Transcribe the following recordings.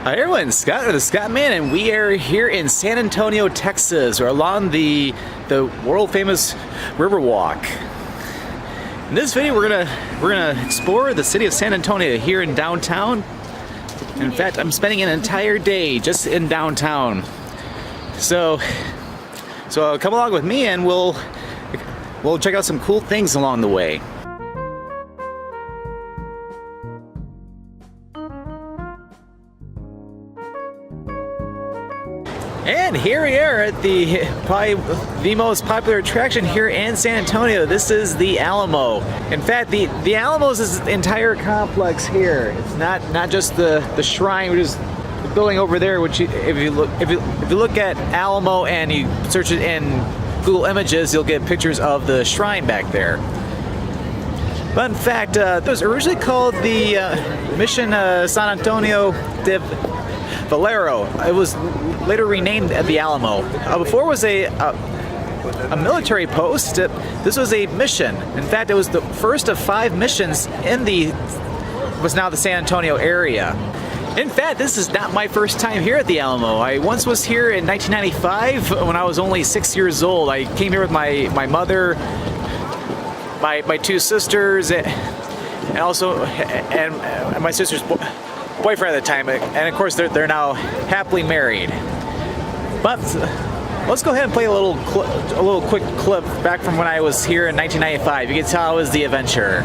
Hi everyone, Scott or the Scottman, and we are here in San Antonio, Texas. We're along the world famous Riverwalk. In this video, we're gonna explore the city of San Antonio here in downtown. In fact, I'm spending an entire day just in downtown. So come along with me, and we'll check out some cool things along the way. And here we are at probably the most popular attraction here in San Antonio. This is the Alamo. In fact, the Alamo is this entire complex here. It's not just the shrine, which is the building over there. Which, if you look at Alamo and you search it in Google Images, you'll get pictures of the shrine back there. But in fact, it was originally called the Mission San Antonio de Valero. It was later renamed the Alamo. Before it was a military post. This was a mission. In fact, it was the first of 5 missions in was now the San Antonio area. In fact, this is not my first time here at the Alamo. I once was here in 1995 when I was only 6 years old. I came here with my mother, my 2 sisters, and also my sister's boyfriend at the time, and of course they're now happily married. But let's go ahead and play a little quick clip back from when I was here in 1995. You can tell I was the adventurer.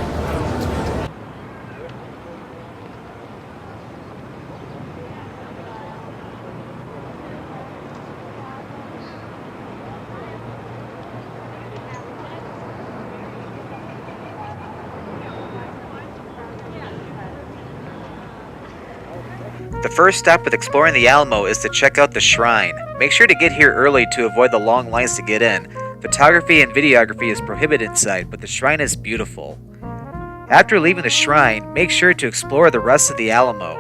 The first stop with exploring the Alamo is to check out the shrine. Make sure to get here early to avoid the long lines to get in. Photography and videography is prohibited inside, but the shrine is beautiful. After leaving the shrine, make sure to explore the rest of the Alamo.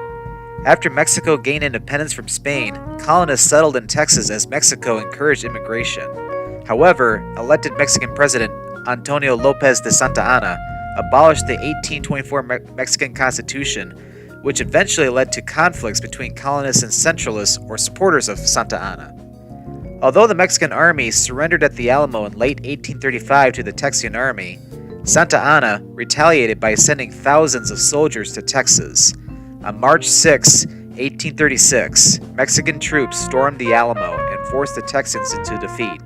After Mexico gained independence from Spain, colonists settled in Texas as Mexico encouraged immigration. However, elected Mexican President Antonio Lopez de Santa Anna abolished the 1824 Mexican Constitution, which eventually led to conflicts between colonists and centralists or supporters of Santa Anna. Although the Mexican army surrendered at the Alamo in late 1835 to the Texan army, Santa Anna retaliated by sending thousands of soldiers to Texas. On March 6, 1836, Mexican troops stormed the Alamo and forced the Texans into defeat.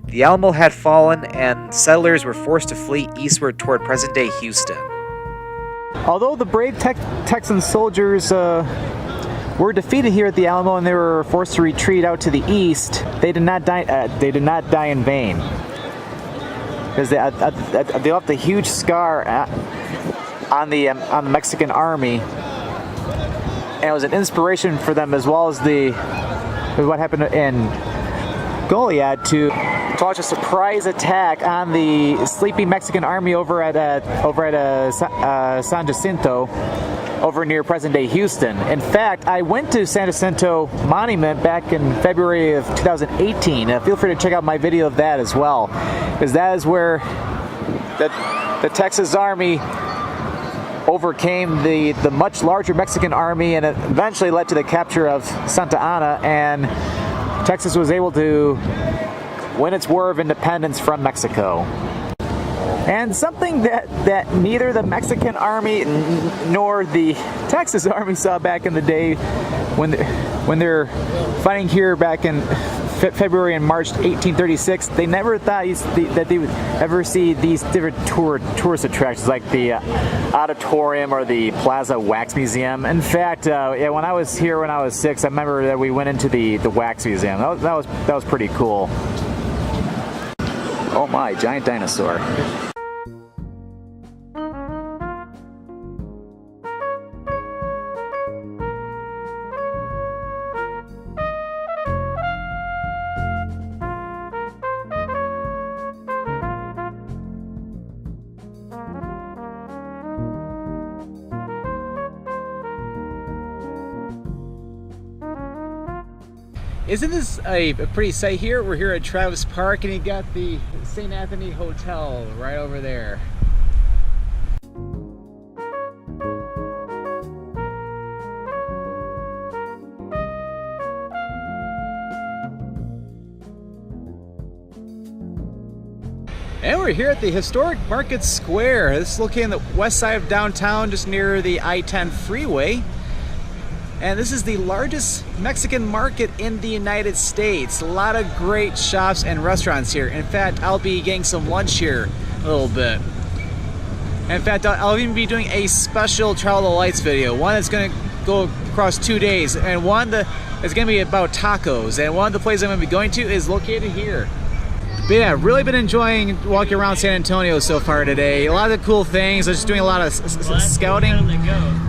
The Alamo had fallen and settlers were forced to flee eastward toward present-day Houston. Although the brave Texan soldiers were defeated here at the Alamo and they were forced to retreat out to the east, they did not die. They did not die in vain, because they left a huge scar on the Mexican army, and it was an inspiration for them, as well as what happened in Goliad, to launch a surprise attack on the sleeping Mexican army over at San Jacinto, over near present-day Houston. In fact, I went to San Jacinto Monument back in February of 2018. Feel free to check out my video of that as well, because that is where the Texas Army overcame the much larger Mexican army, and it eventually led to the capture of Santa Anna, and Texas was able to win its war of independence from Mexico. And something that neither the Mexican army nor the Texas army saw back in the day when they're fighting here back in February and March 1836, they never thought that they would ever see these different tourist attractions like the auditorium or the Plaza Wax Museum. In fact, when I was here when I was 6, I remember that we went into the Wax Museum. That was pretty cool. Oh my, giant dinosaur. Isn't this a pretty sight here? We're here at Travis Park, and you got the St. Anthony Hotel right over there. And we're here at the historic Market Square. This is located on the west side of downtown, just near the I-10 freeway. And this is the largest Mexican market in the United States. A lot of great shops and restaurants here. In fact, I'll be getting some lunch here a little bit. In fact, I'll even be doing a special Travel of the Lights video. One that's going to go across 2 days, and one that is going to be about tacos. And one of the places I'm going to be going to is located here. But yeah, I've really been enjoying walking around San Antonio so far today. A lot of cool things. I'm just doing a lot of scouting.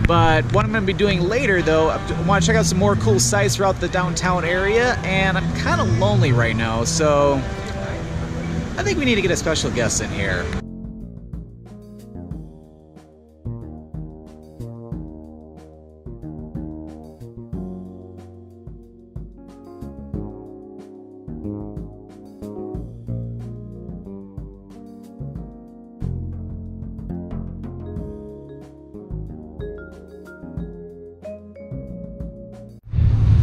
But what I'm going to be doing later, though, I want to check out some more cool sites throughout the downtown area. And I'm kind of lonely right now, so I think we need to get a special guest in here.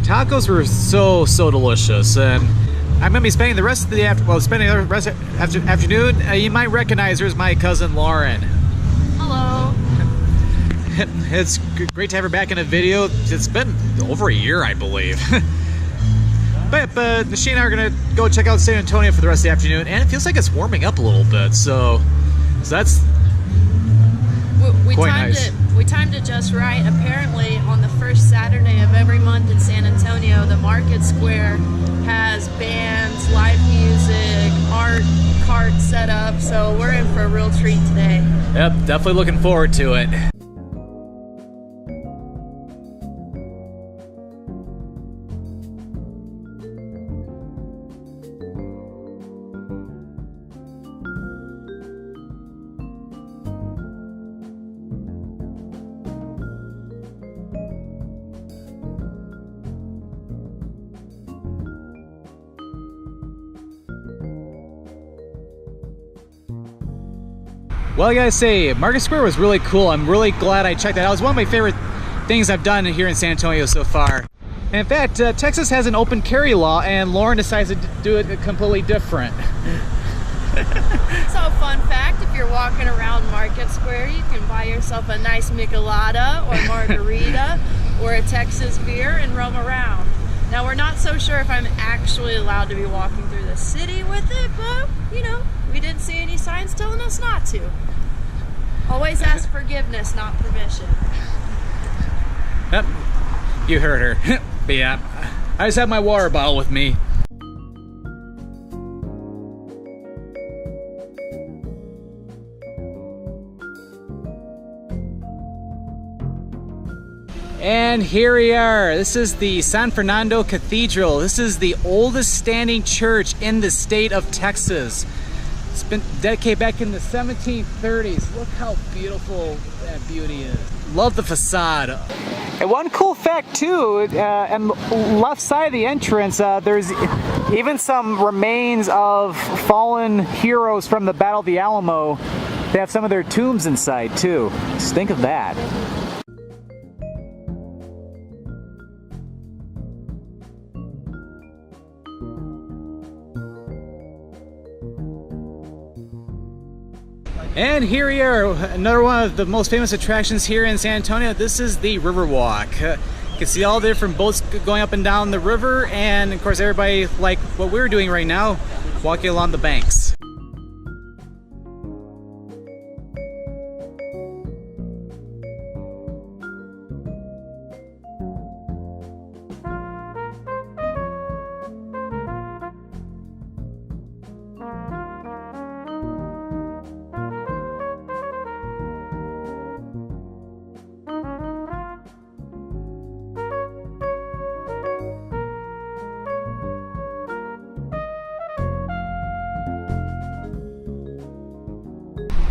Tacos were so delicious, and I'm gonna be spending the rest of the afternoon. You might recognize her as my cousin Lauren. Hello. It's great to have her back in a video. It's been over a year, I believe. but she and I are gonna go check out San Antonio for the rest of the afternoon, and it feels like it's warming up a little bit. So that's quite nice. We timed it just right. Apparently, on the first Saturday of every month in San Antonio, the Market Square has bands, live music, art carts set up. So we're in for a real treat today. Yep, definitely looking forward to it. Well, I gotta say, Market Square was really cool. I'm really glad I checked that out. It was one of my favorite things I've done here in San Antonio so far. And in fact, Texas has an open carry law, and Lauren decides to do it completely different. So, fun fact, if you're walking around Market Square, you can buy yourself a nice michelada or margarita or a Texas beer and roam around. Now, we're not so sure if I'm actually allowed to be walking through the city with it, but, you know, we didn't see any signs telling us not to. Always ask forgiveness, not permission. Yep, you heard her. But yeah, I just have my water bottle with me. And here we are. This is the San Fernando Cathedral. This is the oldest standing church in the state of Texas. It's been dedicated back in the 1730s. Look how beautiful that beauty is. Love the facade. And one cool fact too, on the left side of the entrance, there's even some remains of fallen heroes from the Battle of the Alamo. They have some of their tombs inside too. Just think of that. And here we are, another one of the most famous attractions here in San Antonio. This is the Riverwalk. You can see all the different boats going up and down the river, and of course everybody, like what we're doing right now, walking along the banks.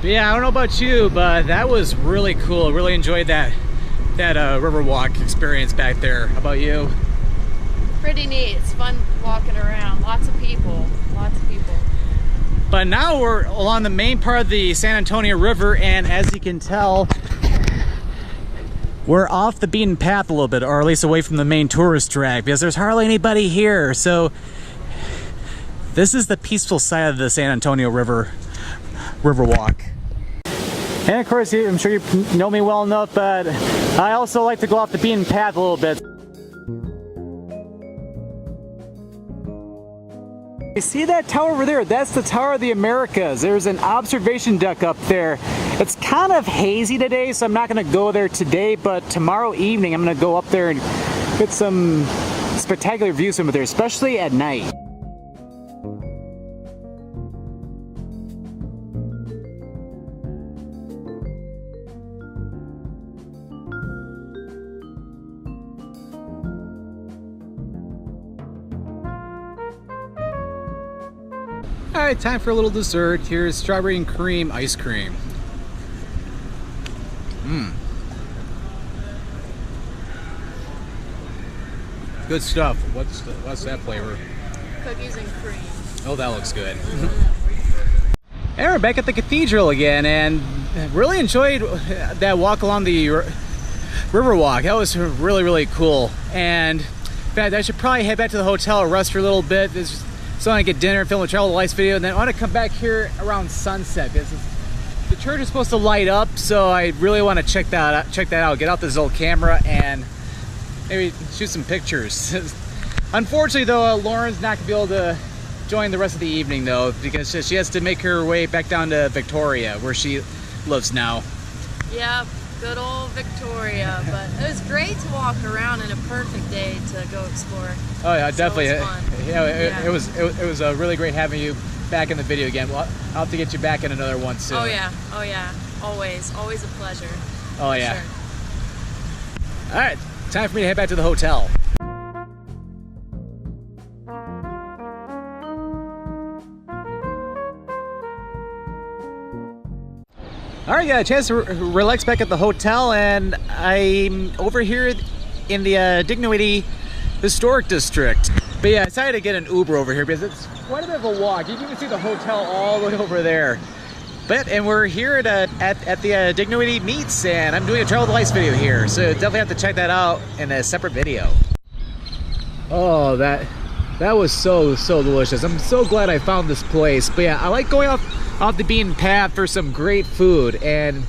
But yeah, I don't know about you, but that was really cool. Really enjoyed that Riverwalk experience back there. How about you? Pretty neat. It's fun walking around. Lots of people. But now we're along the main part of the San Antonio River, and as you can tell, we're off the beaten path a little bit, or at least away from the main tourist drag, because there's hardly anybody here. So this is the peaceful side of the San Antonio River Riverwalk. And of course, I'm sure you know me well enough, but I also like to go off the beaten path a little bit. You see that tower over there? That's the Tower of the Americas. There's an observation deck up there. It's kind of hazy today, so I'm not going to go there today, but tomorrow evening I'm going to go up there and get some spectacular views from there, especially at night. Alright, time for a little dessert. Here's strawberry and cream ice cream. Good stuff. What's that flavor? Cookies and cream. Oh, that looks good. And we're back at the cathedral again, and really enjoyed that walk along the Riverwalk. That was really, really cool. And in fact, I should probably head back to the hotel, rest for a little bit. So I get dinner, film a travel lights video, and then I want to come back here around sunset because the church is supposed to light up. So I really want to check that out. Get out this old camera and maybe shoot some pictures. Unfortunately, though, Lauren's not gonna be able to join the rest of the evening, though, because she has to make her way back down to Victoria, where she lives now. Yep, good old Victoria. But it was great to walk around and a perfect day to go explore. Oh yeah, So definitely. it was fun. It was really great having you back in the video again. Well, I'll have to get you back in another one soon. Oh yeah, always a pleasure. Oh yeah. Sure. All right, time for me to head back to the hotel. All right, got a chance to relax back at the hotel, and I'm over here in the Dignity Historic District. But yeah, I decided to get an Uber over here because it's quite a bit of a walk. You can even see the hotel all the way over there. And we're here at the Dignity Meets, and I'm doing a travel lights video here, so definitely have to check that out in a separate video. Oh, that was so delicious. I'm so glad I found this place. But yeah, I like going off the beaten path for some great food, and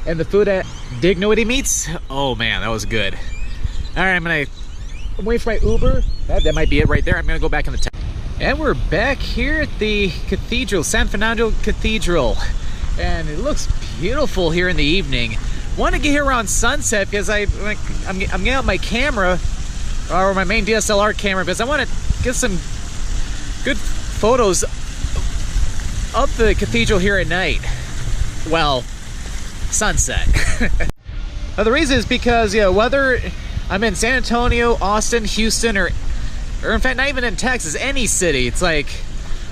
the food at Dignity Meets. Oh man, that was good. All right, I'm waiting for my Uber. That might be it right there. I'm gonna go back in the town. And we're back here at the cathedral, San Fernando Cathedral. And it looks beautiful here in the evening. Want to get here around sunset because I'm getting out my camera, or my main DSLR camera, because I want to get some good photos of the cathedral here at night. Well, sunset. Now, the reason is because, whether I'm in San Antonio, Austin, Houston, or in fact not even in Texas, any city, it's like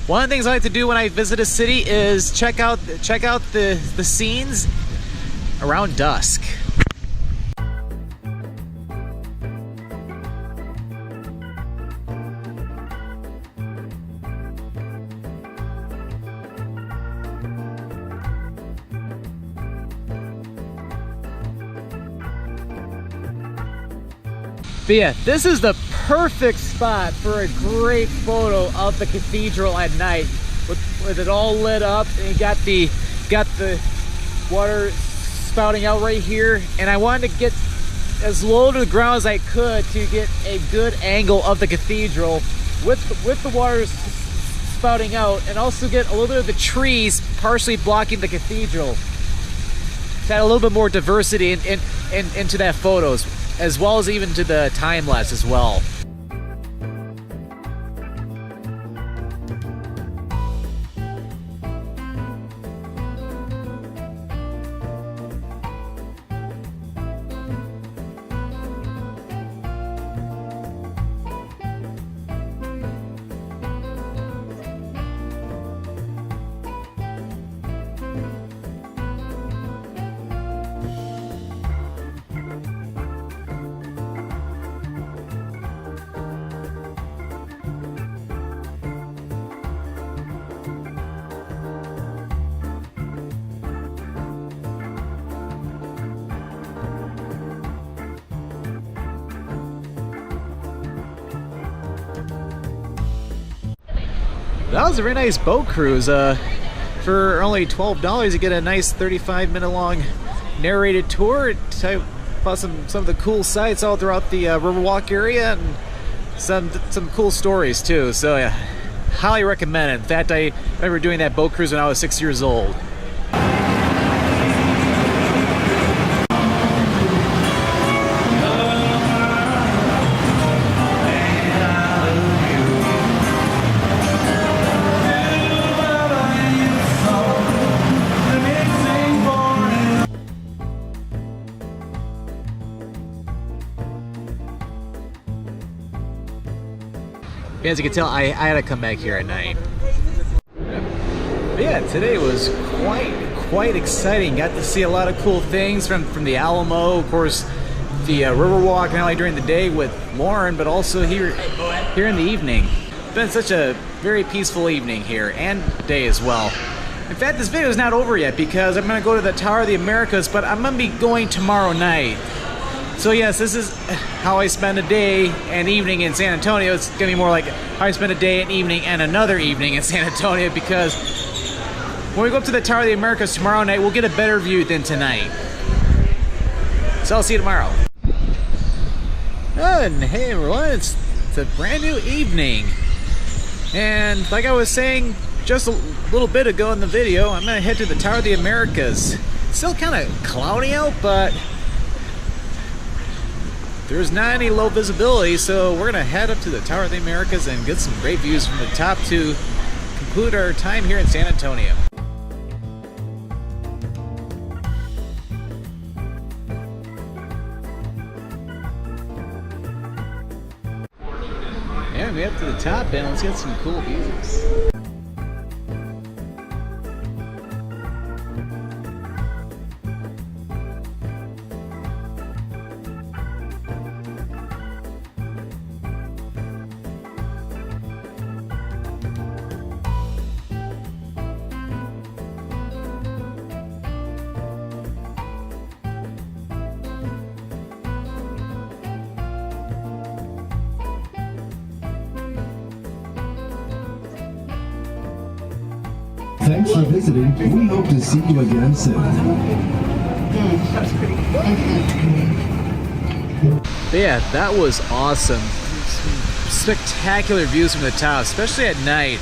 one of the things I like to do when I visit a city is check out the scenes around dusk. But yeah, this is the perfect spot for a great photo of the cathedral at night, with it all lit up, and you got the water spouting out right here. And I wanted to get as low to the ground as I could to get a good angle of the cathedral with the water spouting out, and also get a little bit of the trees partially blocking the cathedral to add a little bit more diversity into that photos, as well as even to the time lapse as well. That was a very nice boat cruise. For only $12, you get a nice 35-minute long narrated tour. Tell you about some of the cool sites all throughout the Riverwalk area, and some cool stories too. So yeah, highly recommend it. In fact, I remember doing that boat cruise when I was 6 years old. As you can tell, I had to come back here at night. But yeah, today was quite exciting. Got to see a lot of cool things from the Alamo, of course, the Riverwalk, not only during the day with Lauren, but also here in the evening. It's been such a very peaceful evening here, and day as well. In fact, this video is not over yet because I'm going to go to the Tower of the Americas, but I'm going to be going tomorrow night. So yes, this is how I spend a day and evening in San Antonio. It's gonna be more like how I spend a day and evening and another evening in San Antonio, because when we go up to the Tower of the Americas tomorrow night, we'll get a better view than tonight. So I'll see you tomorrow. And hey everyone, it's a brand new evening. And like I was saying just a little bit ago in the video, I'm gonna head to the Tower of the Americas. It's still kind of cloudy out, but there's not any low visibility, so we're gonna head up to the Tower of the Americas and get some great views from the top to conclude our time here in San Antonio. Yeah, we up to the top and let's get some cool views. Thanks for visiting. We hope to see you again soon. But yeah, that was awesome. Spectacular views from the top, especially at night.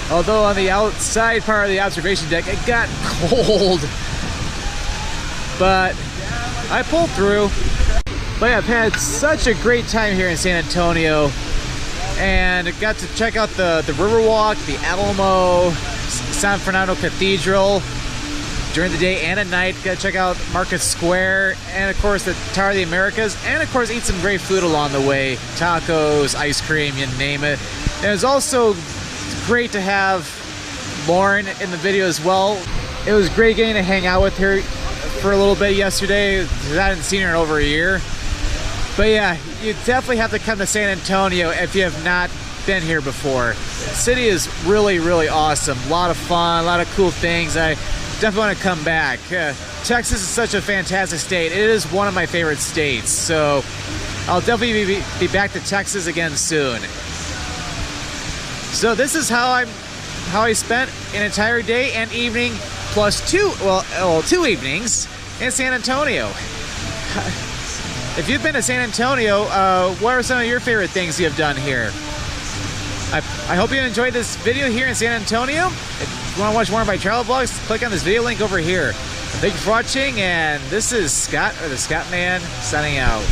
Although on the outside part of the observation deck, it got cold. But I pulled through. But yeah, I've had such a great time here in San Antonio. And I got to check out the Riverwalk, the Alamo, San Fernando Cathedral during the day and at night. Got to check out Market Square, and of course the Tower of the Americas, and of course eat some great food along the way. Tacos, ice cream, you name it. And it was also great to have Lauren in the video as well. It was great getting to hang out with her for a little bit yesterday. I hadn't seen her in over a year. But yeah, you definitely have to come to San Antonio if you have not been here before. The city is really awesome. A lot of fun, a lot of cool things. I definitely want to come back. Texas is such a fantastic state. It is one of my favorite states. So I'll definitely be back to Texas again soon. So this is how I spent an entire day and evening plus two evenings in San Antonio. If you've been to San Antonio, what are some of your favorite things you have done here? I hope you enjoyed this video here in San Antonio. If you want to watch more of my travel vlogs, click on this video link over here. Thank you for watching, and this is Scott, or the Scottman, signing out.